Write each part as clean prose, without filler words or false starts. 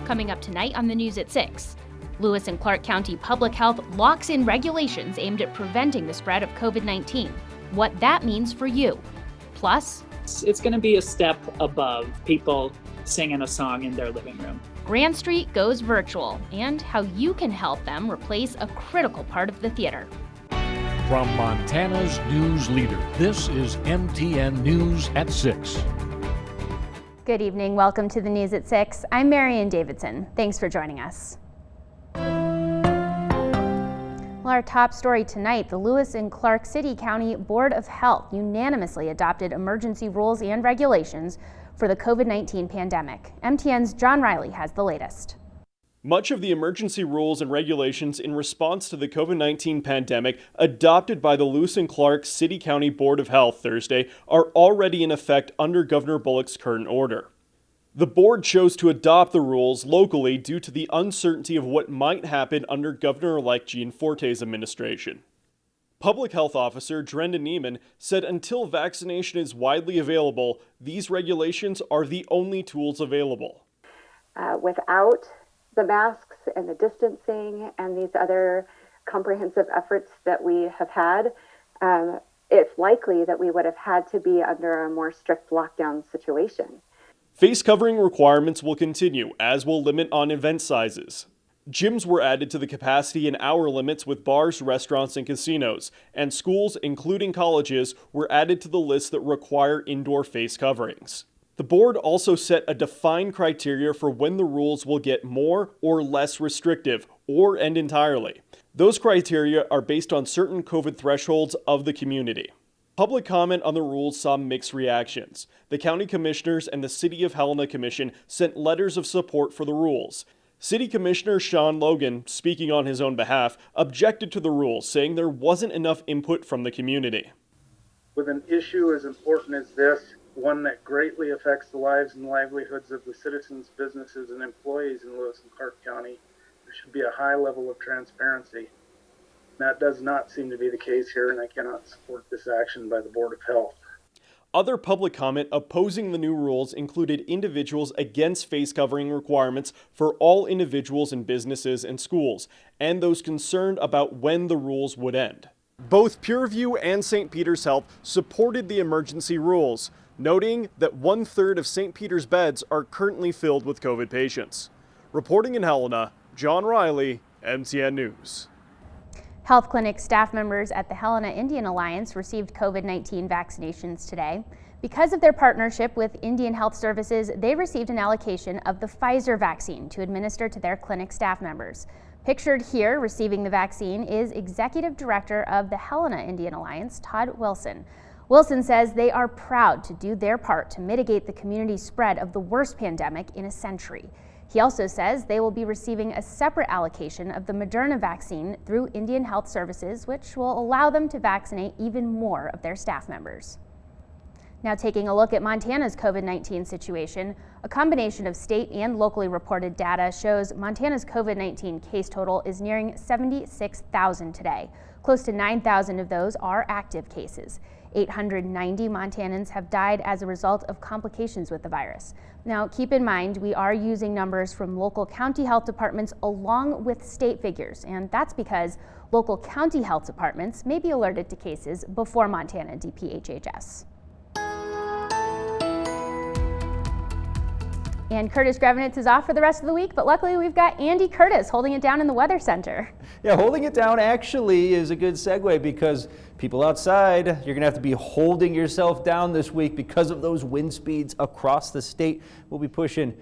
coming up tonight on the news at 6. Lewis and Clark County Public Health locks in regulations aimed at preventing the spread of COVID-19. What that means for you. Plus, it's going to be a step above people singing a song in their living room. Grand Street goes virtual, and how you can help them replace a critical part of the theater. From Montana's news leader, this is MTN News at 6. Good evening. Welcome to the news at 6. I'm Marian Davidson. Thanks for joining us. Well, our top story tonight, the Lewis and Clark City County Board of Health unanimously adopted emergency rules and regulations for the COVID-19 pandemic. MTN's John Riley has the latest. Much of the emergency rules and regulations in response to the COVID-19 pandemic adopted by the Lewis and Clark City County Board of Health Thursday are already in effect under Governor Bullock's current order. The board chose to adopt the rules locally due to the uncertainty of what might happen under Governor-elect Gianforte's administration. Public Health Officer Drenda Neiman said until vaccination is widely available, these regulations are the only tools available. Without the masks and the distancing and these other comprehensive efforts that we have had, it's likely that we would have had to be under a more strict lockdown situation. Face covering requirements will continue, as will limit on event sizes. Gyms were added to the capacity and hour limits with bars, restaurants, and casinos, and schools, including colleges, were added to the list that require indoor face coverings. The board also set a defined criteria for when the rules will get more or less restrictive, or end entirely. Those criteria are based on certain COVID thresholds of the community. Public comment on the rules saw mixed reactions. The county commissioners and the City of Helena Commission sent letters of support for the rules. City Commissioner Sean Logan, speaking on his own behalf, objected to the rules, saying there wasn't enough input from the community. With an issue as important as this, one that greatly affects the lives and livelihoods of the citizens, businesses, and employees in Lewis and Clark County, there should be a high level of transparency. That does not seem to be the case here, and I cannot support this action by the Board of Health. Other public comment opposing the new rules included individuals against face covering requirements for all individuals in businesses and schools, and those concerned about when the rules would end. Both Pureview and St. Peter's Health supported the emergency rules, noting that 1/3 of St. Peter's beds are currently filled with COVID patients. Reporting in Helena, John Riley, MTN News. Health clinic staff members at the Helena Indian Alliance received COVID-19 vaccinations today. Because of their partnership with Indian Health Services, they received an allocation of the Pfizer vaccine to administer to their clinic staff members. Pictured here receiving the vaccine is Executive Director of the Helena Indian Alliance, Todd Wilson. Wilson says they are proud to do their part to mitigate the community spread of the worst pandemic in a century. He also says they will be receiving a separate allocation of the Moderna vaccine through Indian Health Services, which will allow them to vaccinate even more of their staff members. Now taking a look at Montana's COVID-19 situation, a combination of state and locally reported data shows Montana's COVID-19 case total is nearing 76,000 today. Close to 9,000 of those are active cases. 890 Montanans have died as a result of complications with the virus. Now, keep in mind, we are using numbers from local county health departments along with state figures, and that's because local county health departments may be alerted to cases before Montana DPHHS. And Curtis Grevenitz is off for the rest of the week, but luckily we've got Andy Curtis holding it down in the Weather Center. Yeah, holding it down actually is a good segue because people outside, you're going to have to be holding yourself down this week because of those wind speeds across the state. We'll be pushing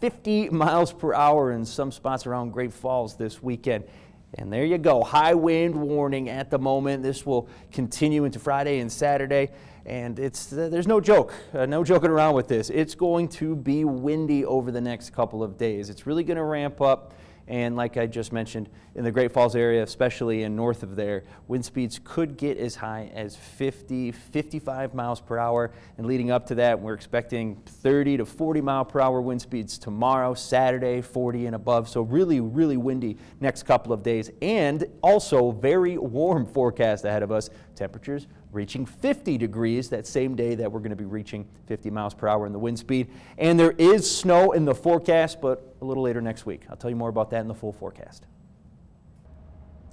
50 miles per hour in some spots around Great Falls this weekend. And there you go, high wind warning at the moment. This will continue into Friday and Saturday. And there's no joke, no joking around with this. It's going to be windy over the next couple of days. It's really going to ramp up. And like I just mentioned, in the Great Falls area, especially in north of there, wind speeds could get as high as 50, 55 miles per hour. And leading up to that, we're expecting 30 to 40 mile per hour wind speeds tomorrow, Saturday, 40 and above. So really, really windy next couple of days. And also very warm forecast ahead of us. Temperatures reaching 50 degrees that same day that we're going to be reaching 50 miles per hour in the wind speed. And there is snow in the forecast, but a little later next week. I'll tell you more about that in the full forecast.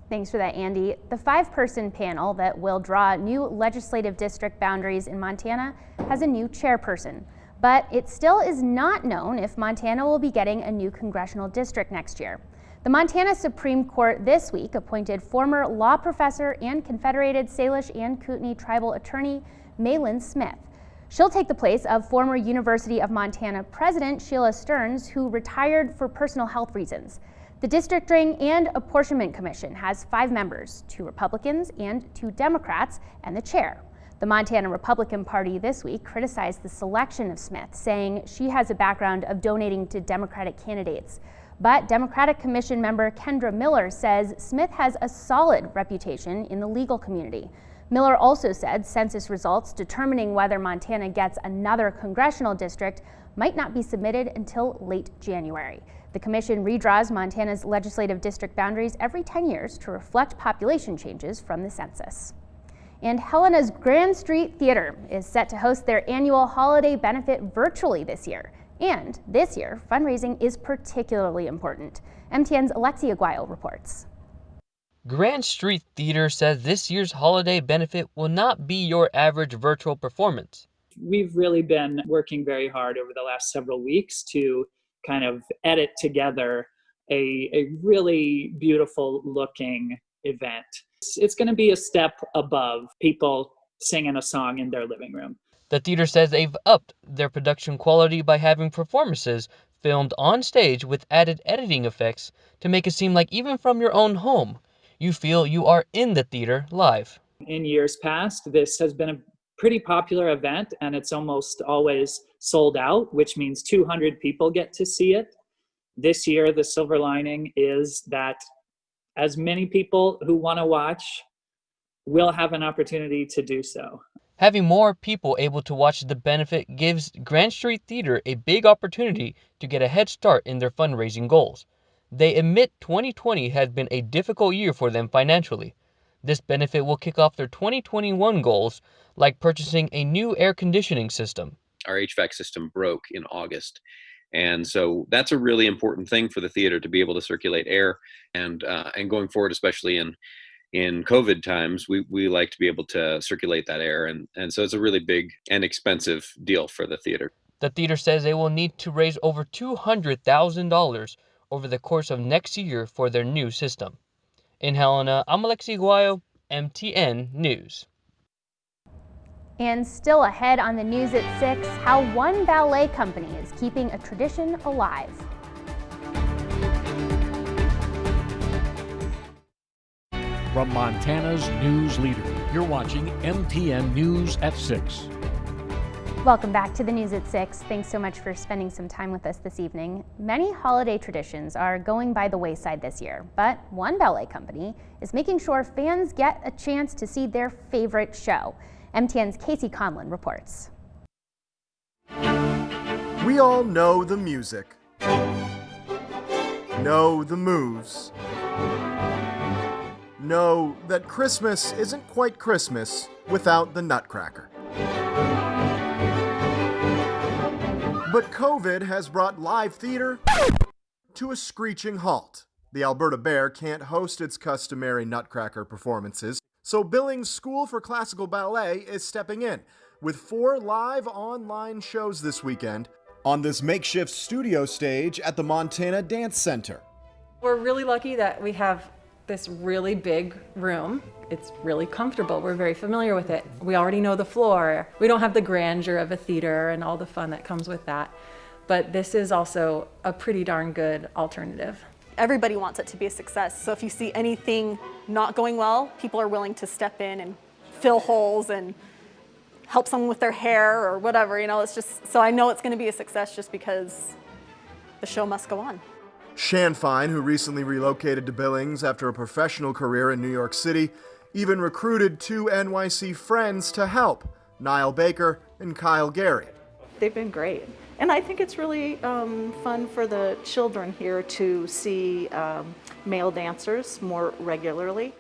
Thanks for that, Andy. The 5-person panel that will draw new legislative district boundaries in Montana has a new chairperson. But it still is not known if Montana will be getting a new congressional district next year. The Montana Supreme Court this week appointed former law professor and Confederated Salish and Kootenai tribal attorney Mahlon Smith. She'll take the place of former University of Montana President Sheila Stearns, who retired for personal health reasons. The Districting and Apportionment Commission has 5 members, 2 Republicans and 2 Democrats, and the chair. The Montana Republican Party this week criticized the selection of Smith, saying she has a background of donating to Democratic candidates. But Democratic Commission member Kendra Miller says Smith has a solid reputation in the legal community. Miller also said census results determining whether Montana gets another congressional district might not be submitted until late January. The commission redraws Montana's legislative district boundaries every 10 years to reflect population changes from the census. And Helena's Grand Street Theater is set to host their annual holiday benefit virtually this year. And this year, fundraising is particularly important. MTN's Alexi Aguayo reports. Grand Street Theater says this year's holiday benefit will not be your average virtual performance. We've really been working very hard over the last several weeks to kind of edit together a really beautiful looking event. It's going to be a step above people singing a song in their living room. The theater says they've upped their production quality by having performances filmed on stage with added editing effects to make it seem like even from your own home, you feel you are in the theater live. In years past, this has been a pretty popular event, and it's almost always sold out, which means 200 people get to see it. This year, the silver lining is that as many people who want to watch will have an opportunity to do so. Having more people able to watch the benefit gives Grand Street Theater a big opportunity to get a head start in their fundraising goals. They admit 2020 has been a difficult year for them financially. This benefit will kick off their 2021 goals, like purchasing a new air conditioning system. Our HVAC system broke in August. And so that's a really important thing for the theater, to be able to circulate air. And going forward, especially in COVID times, we like to be able to circulate that air. And so it's a really big and expensive deal for the theater. The theater says they will need to raise over $200,000 over the course of next year for their new system. In Helena, I'm Alexi Aguayo, MTN News. And still ahead on the news at 6, how one ballet company is keeping a tradition alive. From Montana's news leader, you're watching MTN News at 6. Welcome back to the news at 6. Thanks so much for spending some time with us this evening. Many holiday traditions are going by the wayside this year, but one ballet company is making sure fans get a chance to see their favorite show. MTN's Casey Conlon reports. We all know the music, know the moves, know that Christmas isn't quite Christmas without the Nutcracker. But COVID has brought live theater to a screeching halt. The Alberta Bear can't host its customary Nutcracker performances, so Billings School for Classical Ballet is stepping in with 4 live online shows this weekend on this makeshift studio stage at the Montana Dance Center. We're really lucky that we have this really big room. It's really comfortable. We're very familiar with it. We already know the floor. We don't have the grandeur of a theater and all the fun that comes with that. But this is also a pretty darn good alternative. Everybody wants it to be a success. So if you see anything not going well, people are willing to step in and fill holes and help someone with their hair or whatever, it's just, so I know it's going to be a success just because the show must go on. Shan Fine, who recently relocated to Billings after a professional career in New York City, even recruited 2 NYC friends to help, Niall Baker and Kyle Gary. They've been great. And I think it's really fun for the children here to see male dancers more regularly.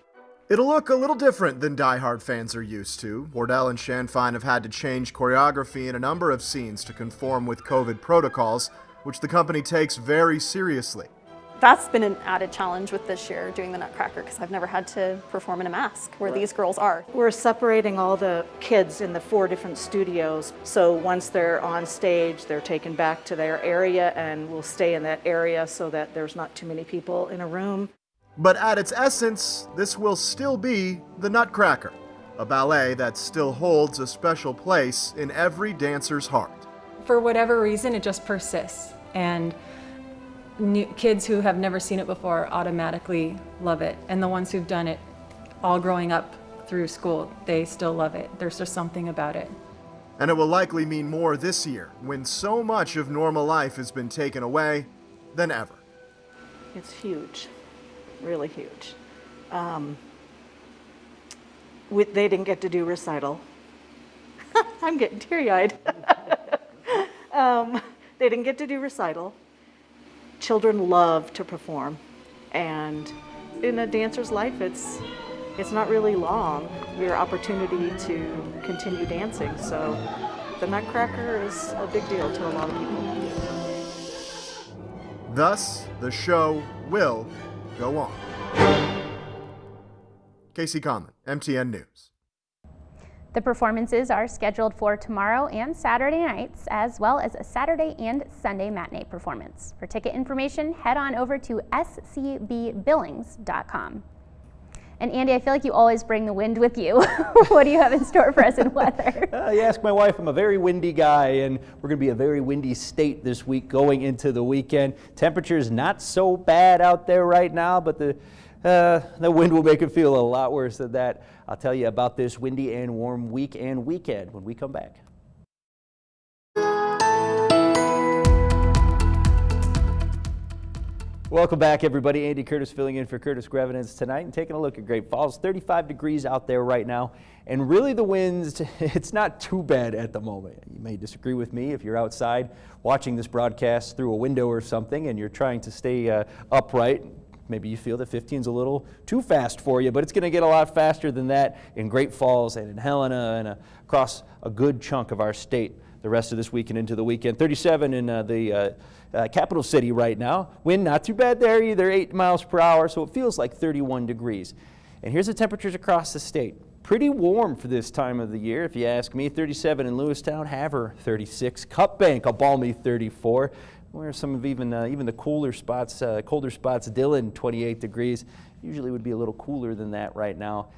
It'll look a little different than Die Hard fans are used to. Wardell and Shanfine have had to change choreography in a number of scenes to conform with COVID protocols, which the company takes very seriously. That's been an added challenge with this year doing the Nutcracker, because I've never had to perform in a mask where these girls are. We're separating all the kids in the 4 different studios. So once they're on stage, they're taken back to their area and we'll stay in that area so that there's not too many people in a room. But at its essence, this will still be the Nutcracker, a ballet that still holds a special place in every dancer's heart. For whatever reason, it just persists. And kids who have never seen it before automatically love it. And the ones who've done it all growing up through school, they still love it. There's just something about it. And it will likely mean more this year, when so much of normal life has been taken away, than ever. It's huge, really huge. They didn't get to do recital. I'm getting teary-eyed. They didn't get to do recital. Children love to perform, and in a dancer's life, it's not really long, your opportunity to continue dancing. So the Nutcracker is a big deal to a lot of people. Thus, the show will go on. Casey Conlon, MTN News. The performances are scheduled for tomorrow and Saturday nights, as well as a Saturday and Sunday matinee performance. For ticket information, head on over to scbbillings.com. And Andy, I feel like you always bring the wind with you. What do you have in store for us in weather? You ask my wife, I'm a very windy guy, and we're going to be a very windy state this week going into the weekend. Temperature's not so bad out there right now, but the wind will make it feel a lot worse than that. I'll tell you about this windy and warm week and weekend when we come back. Welcome back, everybody. Andy Curtis filling in for Curtis Grevenance tonight and taking a look at Great Falls. 35 degrees out there right now, and really the winds, it's not too bad at the moment. You may disagree with me if you're outside watching this broadcast through a window or something and you're trying to stay upright. Maybe you feel that 15 is a little too fast for you, but it's going to get a lot faster than that in Great Falls and in Helena and across a good chunk of our state the rest of this week and into the weekend. 37 in the capital city right now. Wind not too bad there either, 8 miles per hour, so it feels like 31 degrees. And here's the temperatures across the state. Pretty warm for this time of the year, if you ask me. 37 in Lewistown, Havre 36, Cut Bank a balmy 34. Where some of even the colder spots, Dillon 28 degrees. Usually would be a little cooler than that right now.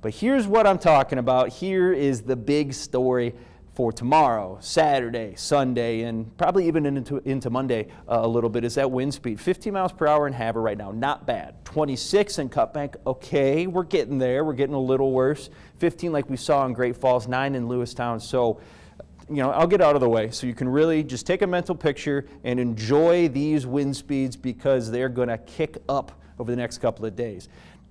But here's what I'm talking about. Here is the big story for tomorrow, Saturday, Sunday, and probably even into Monday a little bit, is that wind speed. 15 miles per hour in Havre right now, not bad. 26 in Cut Bank, okay, we're getting there. We're getting a little worse. 15 like we saw in Great Falls, 9 in Lewistown. So, I'll get out of the way so you can really just take a mental picture and enjoy these wind speeds, because they're going to kick up over the next couple of days.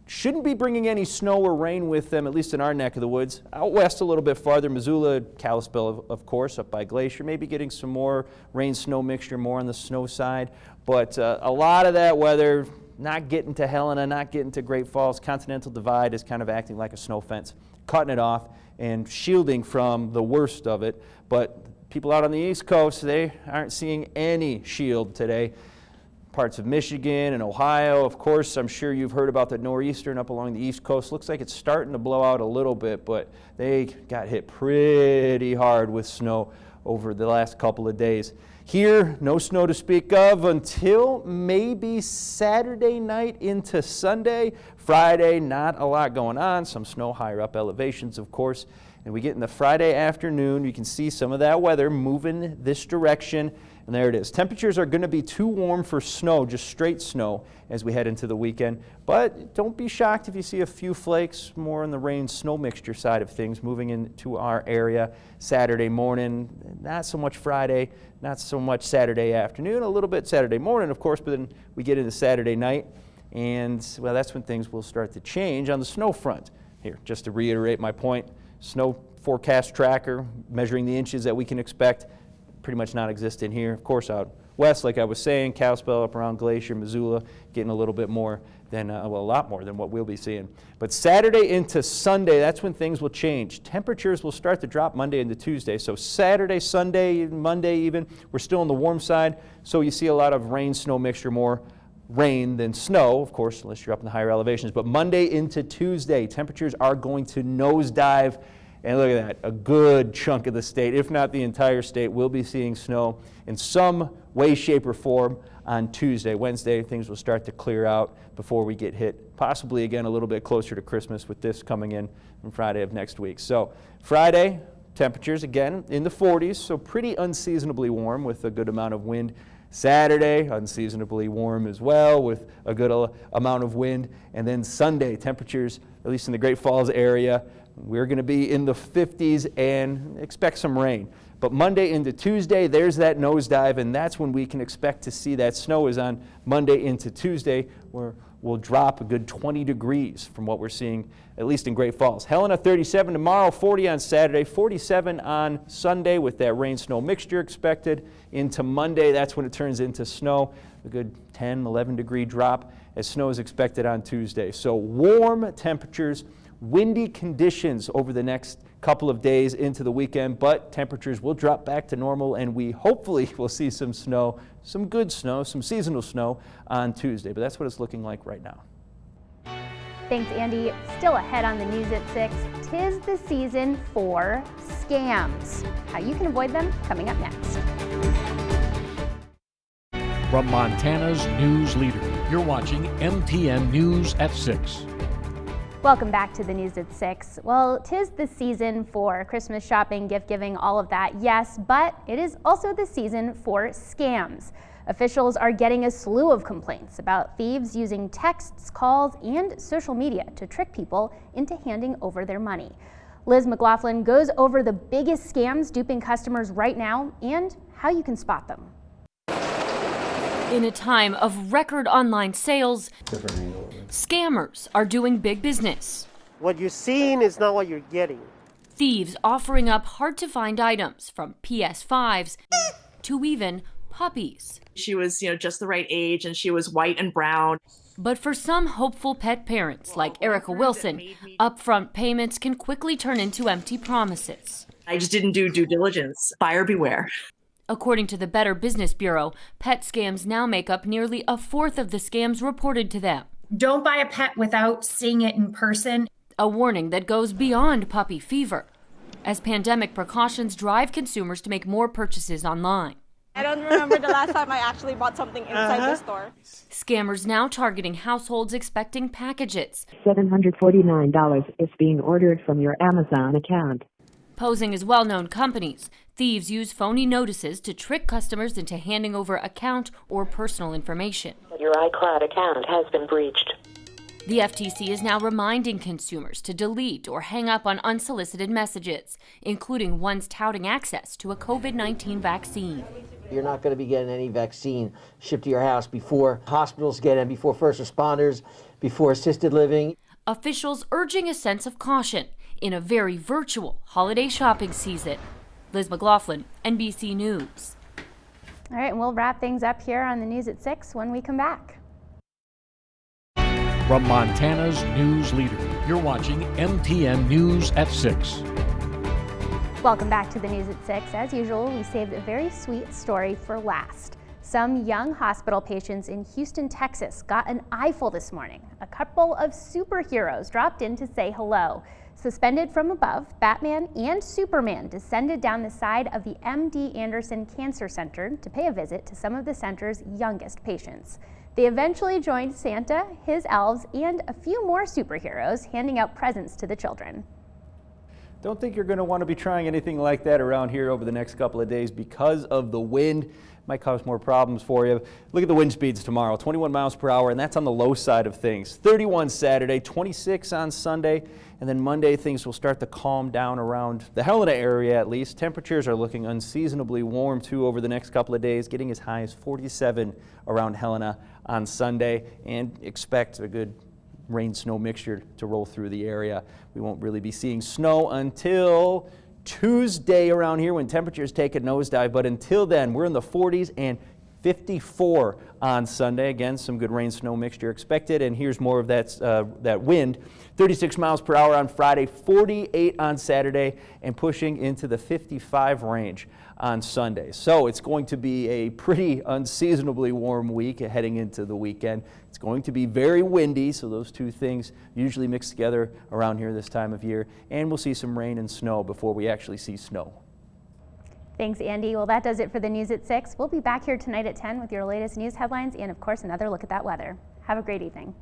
Shouldn't be bringing any snow or rain with them, at least in our neck of the woods. Out west a little bit farther, Missoula, Kalispell, of course, up by Glacier, maybe getting some more rain-snow mixture, more on the snow side. But a lot of that weather, not getting to Helena, not getting to Great Falls. Continental Divide is kind of acting like a snow fence, cutting it off and shielding from the worst of it. But people out on the East Coast, they aren't seeing any shield today. Parts of Michigan and Ohio, of course, I'm sure you've heard about the nor'easter up along the East Coast. Looks like it's starting to blow out a little bit, but they got hit pretty hard with snow over the last couple of days. Here, no snow to speak of until maybe Saturday night into Sunday. Friday, not a lot going on. Some snow higher up elevations, of course. And we get in the Friday afternoon, you can see some of that weather moving this direction. And there it is. Temperatures are going to be too warm for snow, just straight snow, as we head into the weekend. But don't be shocked if you see a few flakes, more on the rain-snow mixture side of things, moving into our area Saturday morning. Not so much Friday, not so much Saturday afternoon, a little bit Saturday morning, of course, but then we get into Saturday night. And, well, that's when things will start to change on the snow front. Here, just to reiterate my point, snow forecast tracker, measuring the inches that we can expect, pretty much non-existent here. Of course, out west, like I was saying, Kalispell up around Glacier, Missoula, getting a little bit more than, well, a lot more than what we'll be seeing. But Saturday into Sunday, that's when things will change. Temperatures will start to drop Monday into Tuesday. So Saturday, Sunday, Monday even, we're still on the warm side. So you see a lot of rain, snow mixture, more rain than snow, of course, unless you're up in the higher elevations. But Monday into Tuesday, temperatures are going to nosedive. And look at that, a good chunk of the state, if not the entire state, will be seeing snow in some way, shape, or form on Tuesday. Wednesday, things will start to clear out before we get hit, possibly again a little bit closer to Christmas with this coming in on Friday of next week. So Friday, temperatures again in the 40s, so pretty unseasonably warm with a good amount of wind. Saturday, unseasonably warm as well with a good amount of wind. And then Sunday, temperatures, at least in the Great Falls area, we're going to be in the 50s and expect some rain. But Monday into Tuesday, there's that nosedive, and that's when we can expect to see that snow is on Monday into Tuesday, where we'll drop a good 20 degrees from what we're seeing, at least in Great Falls. Helena 37 tomorrow, 40 on Saturday, 47 on Sunday with that rain-snow mixture expected. Into Monday, that's when it turns into snow, a good 10, 11 degree drop as snow is expected on Tuesday. So warm temperatures, windy conditions over the next couple of days into the weekend, but temperatures will drop back to normal, and we hopefully will see some snow, some good snow, some seasonal snow on Tuesday. But that's what it's looking like right now. Thanks, Andy. Still ahead on the news at 6, 'tis the season for scams. How you can avoid them, coming up next. From Montana's news leader, you're watching MTN News at 6. Welcome back to the news at 6. Well, 'tis the season for Christmas shopping, gift giving, all of that, yes, but it is also the season for scams. Officials are getting a slew of complaints about thieves using texts, calls, and social media to trick people into handing over their money. Liz McLaughlin goes over the biggest scams duping customers right now and how you can spot them. In a time of record online sales, scammers are doing big business. What you're seeing is not what you're getting. Thieves offering up hard-to-find items from PS5s to even puppies. She was, just the right age, and she was white and brown. But for some hopeful pet parents like Erica Wilson, upfront payments can quickly turn into empty promises. I just didn't do due diligence. Buyer beware. According to the Better Business Bureau, pet scams now make up nearly a fourth of the scams reported to them. Don't buy a pet without seeing it in person. A warning that goes beyond puppy fever, as pandemic precautions drive consumers to make more purchases online. I don't remember the last time I actually bought something inside the store. Scammers now targeting households expecting packages. $749 is being ordered from your Amazon account. Posing as well-known companies, thieves use phony notices to trick customers into handing over account or personal information. Your iCloud account has been breached. The FTC is now reminding consumers to delete or hang up on unsolicited messages, including ones touting access to a COVID-19 vaccine. You're not going to be getting any vaccine shipped to your house before hospitals get it, before first responders, before assisted living. Officials urging a sense of caution in a very virtual holiday shopping season. Liz McLaughlin, NBC News. All right, and we'll wrap things up here on the news at 6 when we come back. From Montana's news leader, you're watching MTN News at 6. Welcome back to the news at 6. As usual, we saved a very sweet story for last. Some young hospital patients in Houston, Texas got an eyeful this morning. A couple of superheroes dropped in to say hello. Suspended from above, Batman and Superman descended down the side of the MD Anderson Cancer Center to pay a visit to some of the center's youngest patients. They eventually joined Santa, his elves, and a few more superheroes handing out presents to the children. Don't think you're going to want to be trying anything like that around here over the next couple of days because of the wind. Might cause more problems for you. Look at the wind speeds tomorrow, 21 miles per hour, and that's on the low side of things. 31 Saturday, 26 on Sunday, and then Monday things will start to calm down around the Helena area at least. Temperatures are looking unseasonably warm too over the next couple of days, getting as high as 47 around Helena on Sunday, and expect a good rain-snow mixture to roll through the area. We won't really be seeing snow until Tuesday around here when temperatures take a nosedive, but until then, we're in the 40s and 54 on Sunday. Again, some good rain-snow mixture expected, and here's more of that wind. 36 miles per hour on Friday, 48 on Saturday, and pushing into the 55 range on Sunday. So it's going to be a pretty unseasonably warm week heading into the weekend. It's going to be very windy, so those two things usually mix together around here this time of year, and we'll see some rain and snow before we actually see snow. Thanks, Andy. Well, that does it for the news at 6. We'll be back here tonight at 10 with your latest news headlines and, of course, another look at that weather. Have a great evening.